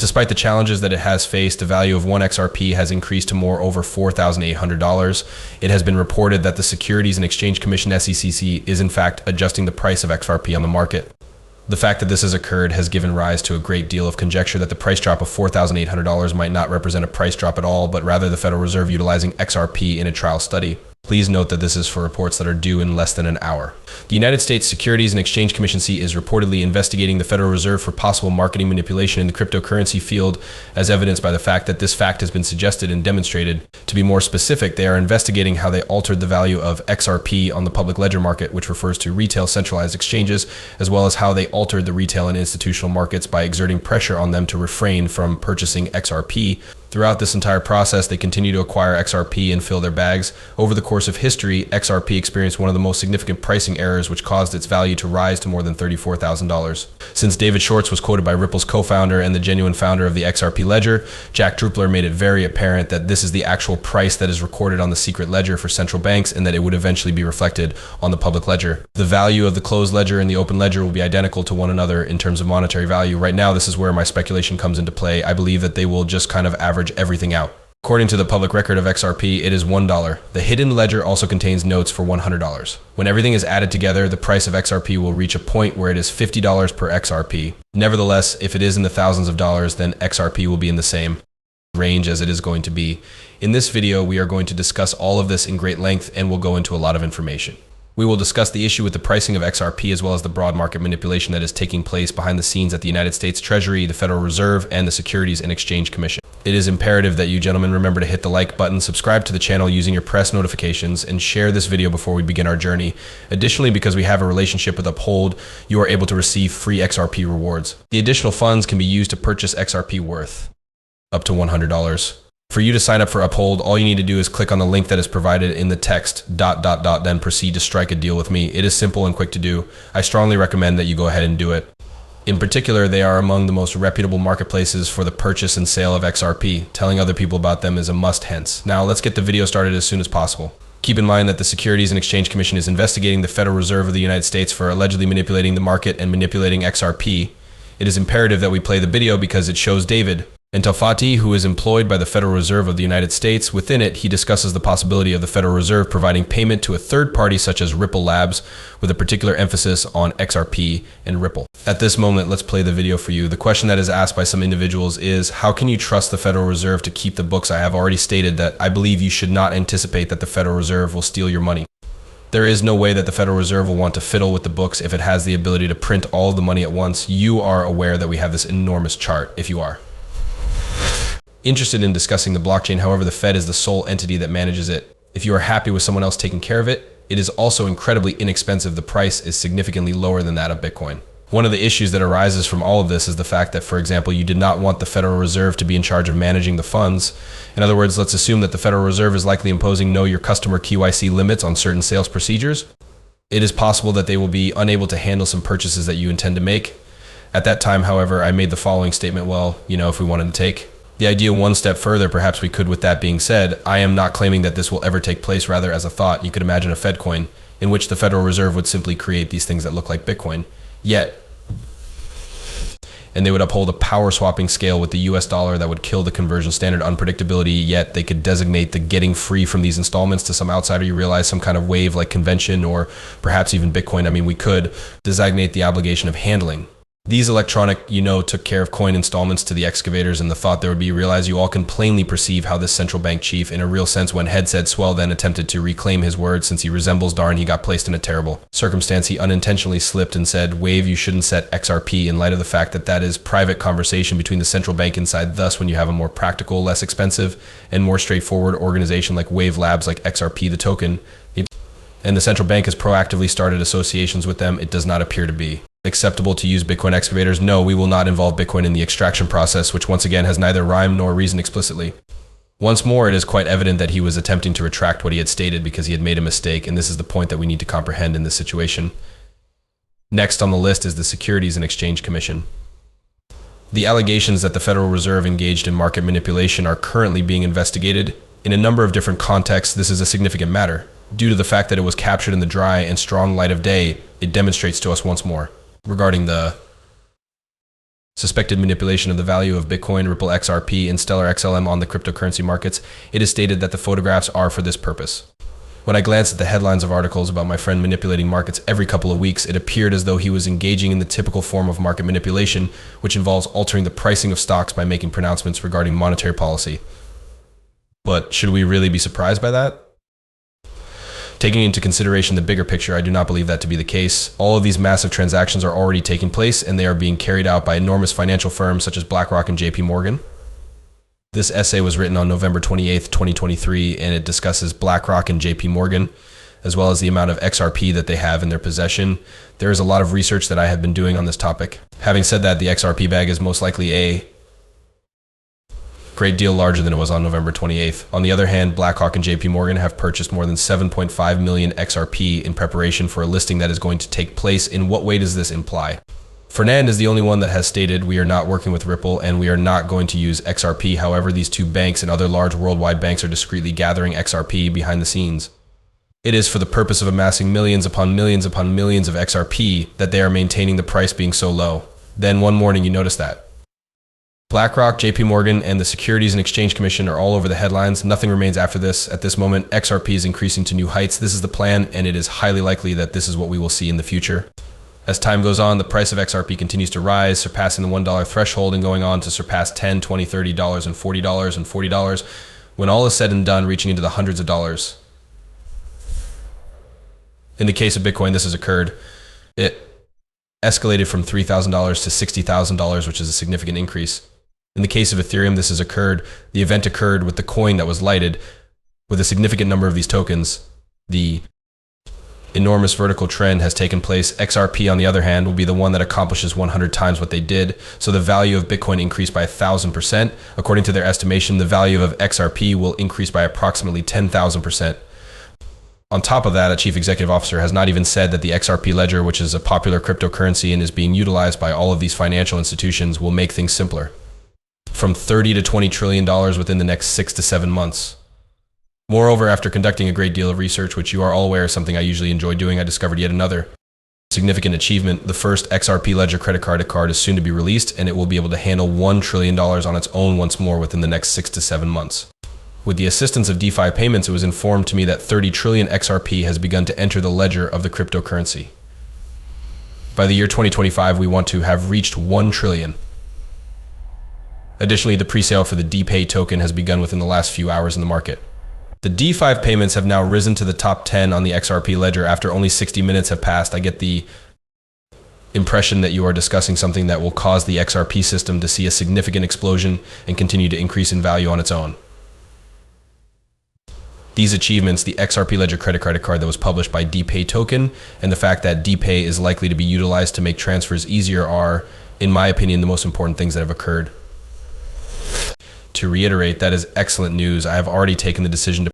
Despite the challenges that it has faced, the value of one XRP has increased to more over $4,800. It has been reported that the Securities and Exchange Commission (SEC) is in fact adjusting the price of XRP on the market. The fact that this has occurred has given rise to a great deal of conjecture that the price drop of $4,800 might not represent a price drop at all, but rather the Federal Reserve utilizing XRP in a trial study. Please note that this is for reports that are due in less than an hour. The United States Securities and Exchange Commission (SEC) is reportedly investigating the Federal Reserve for possible marketing manipulation in the cryptocurrency field, as evidenced by the fact that this fact has been suggested and demonstrated. To be more specific, they are investigating how they altered the value of XRP on the public ledger market, which refers to retail centralized exchanges, as well as how they altered the retail and institutional markets by exerting pressure on them to refrain from purchasing XRP. Throughout this entire process, they continue to acquire XRP and fill their bags. Over the course of history, XRP experienced one of the most significant pricing errors, which caused its value to rise to more than $34,000. Since David Schwartz was quoted by Ripple's co-founder and the genuine founder of the XRP ledger, Jack Drupler made it very apparent that this is the actual price that is recorded on the secret ledger for central banks and that it would eventually be reflected on the public ledger. The value of the closed ledger and the open ledger will be identical to one another in terms of monetary value. Right now, this is where my speculation comes into play. I believe that they will just kind of average everything out. According to the public record of XRP, it is $1. The hidden ledger also contains notes for $100. When everything is added together, the price of XRP will reach a point where it is $50 per XRP. Nevertheless, if it is in the thousands of dollars, then XRP will be in the same range as it is going to be. In this video, we are going to discuss all of this in great length and we'll go into a lot of information. We will discuss the issue with the pricing of XRP as well as the broad market manipulation that is taking place behind the scenes at the United States Treasury, the Federal Reserve, and the Securities and Exchange Commission. It is imperative that you gentlemen remember to hit the like button, subscribe to the channel using your press notifications, and share this video before we begin our journey. Additionally, because we have a relationship with Uphold, you are able to receive free XRP rewards. The additional funds can be used to purchase XRP worth up to $100. For you to sign up for Uphold, all you need to do is click on the link that is provided in the text ... then proceed to strike a deal with me. It is simple and quick to do. I strongly recommend that you go ahead and do it. In particular, they are among the most reputable marketplaces for the purchase and sale of XRP. Telling other people about them is a must hence. Now let's get the video started as soon as possible. Keep in mind that the Securities and Exchange Commission is investigating the Federal Reserve of the United States for allegedly manipulating the market and manipulating XRP. It is imperative that we play the video because it shows David Entelfati, who is employed by the Federal Reserve of the United States. Within it, he discusses the possibility of the Federal Reserve providing payment to a third party such as Ripple Labs, with a particular emphasis on XRP and Ripple. At this moment, let's play the video for you. The question that is asked by some individuals is, how can you trust the Federal Reserve to keep the books? I have already stated that I believe you should not anticipate that the Federal Reserve will steal your money. There is no way that the Federal Reserve will want to fiddle with the books if it has the ability to print all of the money at once. You are aware that we have this enormous chart, if you are interested in discussing the blockchain. However, the Fed is the sole entity that manages it. If you are happy with someone else taking care of it, it is also incredibly inexpensive. The price is significantly lower than that of Bitcoin. One of the issues that arises from all of this is the fact that, for example, you did not want the Federal Reserve to be in charge of managing the funds. In other words, let's assume that the Federal Reserve is likely imposing know your customer KYC limits on certain sales procedures. It is possible that they will be unable to handle some purchases that you intend to make. At that time, however, I made the following statement, well, if we wanted to take the idea one step further, perhaps we could. With that being said, I am not claiming that this will ever take place. Rather, as a thought, you could imagine a Fed coin in which the Federal Reserve would simply create these things that look like Bitcoin, and they would uphold a power swapping scale with the US dollar that would kill the conversion standard unpredictability, yet they could designate the getting free from these installments to some outsider. You realize some kind of wave like convention or perhaps even Bitcoin. I mean, we could designate the obligation of handling these electronic, took care of coin installments to the excavators, and the thought there would be, realize you all can plainly perceive how this central bank chief, in a real sense, when head said swell, then attempted to reclaim his word. Since he resembles Darn, he got placed in a terrible circumstance. He unintentionally slipped and said, Wave, you shouldn't set XRP, in light of the fact that that is private conversation between the central bank inside. Thus, when you have a more practical, less expensive, and more straightforward organization like Wave Labs, like XRP, the token, and the central bank has proactively started associations with them, it does not appear to be acceptable to use Bitcoin excavators. No, we will not involve Bitcoin in the extraction process, which once again has neither rhyme nor reason explicitly. Once more, it is quite evident that he was attempting to retract what he had stated because he had made a mistake, and this is the point that we need to comprehend in this situation. Next on the list is the Securities and Exchange Commission. The allegations that the Federal Reserve engaged in market manipulation are currently being investigated. In a number of different contexts, this is a significant matter. Due to the fact that it was captured in the dry and strong light of day, it demonstrates to us once more regarding the suspected manipulation of the value of Bitcoin, Ripple XRP, and Stellar XLM on the cryptocurrency markets, it is stated that the photographs are for this purpose. When I glanced at the headlines of articles about my friend manipulating markets every couple of weeks, it appeared as though he was engaging in the typical form of market manipulation, which involves altering the pricing of stocks by making pronouncements regarding monetary policy. But should we really be surprised by that? Taking into consideration the bigger picture, I do not believe that to be the case. All of these massive transactions are already taking place, and they are being carried out by enormous financial firms such as BlackRock and JP Morgan. This essay was written on November 28th, 2023, and it discusses BlackRock and JP Morgan, as well as the amount of XRP that they have in their possession. There is a lot of research that I have been doing on this topic. Having said that, the XRP bag is most likely a great deal larger than it was on November 28th. On the other hand, BlackRock and JP Morgan have purchased more than 7.5 million XRP in preparation for a listing that is going to take place. In what way does this imply? Fernand is the only one that has stated we are not working with Ripple and we are not going to use XRP. However, these two banks and other large worldwide banks are discreetly gathering XRP behind the scenes. It is for the purpose of amassing millions upon millions upon millions of XRP that they are maintaining the price being so low. Then one morning you notice that BlackRock, JP Morgan, and the Securities and Exchange Commission are all over the headlines. Nothing remains after this. At this moment, XRP is increasing to new heights. This is the plan, and it is highly likely that this is what we will see in the future. As time goes on, the price of XRP continues to rise, surpassing the $1 threshold and going on to surpass $10, $20, $30, and $40, and $40, when all is said and done, reaching into the hundreds of dollars. In the case of Bitcoin, this has occurred. It escalated from $3,000 to $60,000, which is a significant increase. In the case of Ethereum, this has occurred. The event occurred with the coin that was lighted with a significant number of these tokens. The enormous vertical trend has taken place. XRP, on the other hand, will be the one that accomplishes 100 times what they did. So the value of Bitcoin increased by 1,000%. According to their estimation, the value of XRP will increase by approximately 10,000%. On top of that, a chief executive officer has not even said that the XRP ledger, which is a popular cryptocurrency and is being utilized by all of these financial institutions, will make things simpler. From $30 to $20 trillion within the next 6 to 7 months. Moreover, after conducting a great deal of research, which you are all aware is something I usually enjoy doing, I discovered yet another significant achievement. The first XRP Ledger credit card is soon to be released, and it will be able to handle $1 trillion on its own once more within the next 6 to 7 months. With the assistance of DeFi payments, it was informed to me that 30 trillion XRP has begun to enter the ledger of the cryptocurrency. By the year 2025, we want to have reached 1 trillion. Additionally, the pre-sale for the DPay token has begun within the last few hours in the market. The D5 payments have now risen to the top 10 on the XRP ledger after only 60 minutes have passed. I get the impression that you are discussing something that will cause the XRP system to see a significant explosion and continue to increase in value on its own. These achievements, the XRP Ledger credit card that was published by DPay token, and the fact that DPay is likely to be utilized to make transfers easier are, in my opinion, the most important things that have occurred. To reiterate, that is excellent news. I have already taken the decision to